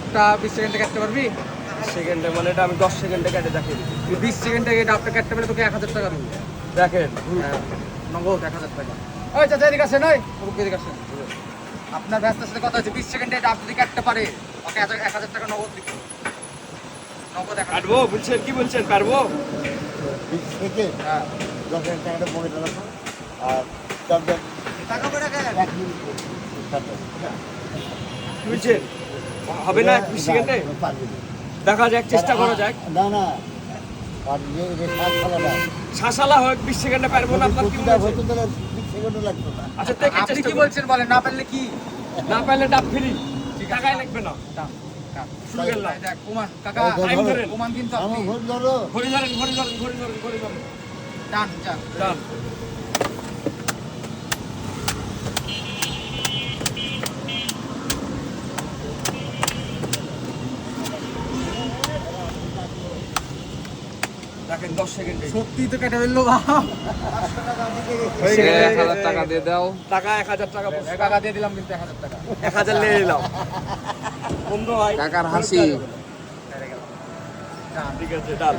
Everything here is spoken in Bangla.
ডাবটা 20 সেকেন্ডে কাটতে পারবি? সেকেন্ডে মানে এটা আমি 10 সেকেন্ডে কেটে দেখিয়ে দিচ্ছি। 20 সেকেন্ডে এই ডাবটা কাটতে পারলে তোকে 1000 টাকা দেবো। দেখেন হ্যাঁ, নগদ 1000 টাকা। ওই চাচা এদিকে আসেন, ওই এদিকে আসেন। আপনার ব্যস্তার সাথে কথা হচ্ছে, 20 সেকেন্ডে ডাব যদি কাটতে পারে ওকে 1000 টাকা নগদ দিব। নগদ 1000 কাটবো বলছেন, কি বলছেন পারবো? 20 থেকে হ্যাঁ 10,000 টাকাটা মনে রাখো আর তারপর টাকা করে রাখেন। 1 মিনিট কাটো। কি বলছেন? হবে না 20 সেকেন্ডে? পারবি না। দেখা যাক, চেষ্টা করা যাক। না না আর যে সাত খালাটা শাসালা হোক 20 সেকেন্ডে পারবো না, আপনার কি মনে হচ্ছে? হতো তাহলে 20 সেকেন্ডও লাগতো না। আচ্ছা দেখে আপনি চেষ্টা কি করুন। বলছেন বলেন, না পারলে কি? না পারলে ডাব ফ্রি, ঠিক আছে। টাকাই লাগবে না। ডাব, ডাব। শুরু করলাম। দেখ প্রমাণ কাকা, এই টাইম ধরেন। প্রমাণ কিন্তু আপনি। আমার ভুল ধরো ঘড়ি ধরেন, ঘড়ি ধরেন, ঘড়ি ধরেন, ঘড়ি ধরেন। ডান ডান। ডান। দেখেন 10 সেকেন্ডে সত্যি তো কেটে ফেললো বা। হয়ে গেছে। 1000 টাকা দিয়ে দাও। টাকা 1000 টাকা বসে। টাকা দিয়ে দিলাম কিন্তু 1000 টাকা। 1000 নিয়ে নিলাম। বন্ধু ভাই টাকার হাসি। ডান। ঠিক আছে ডান।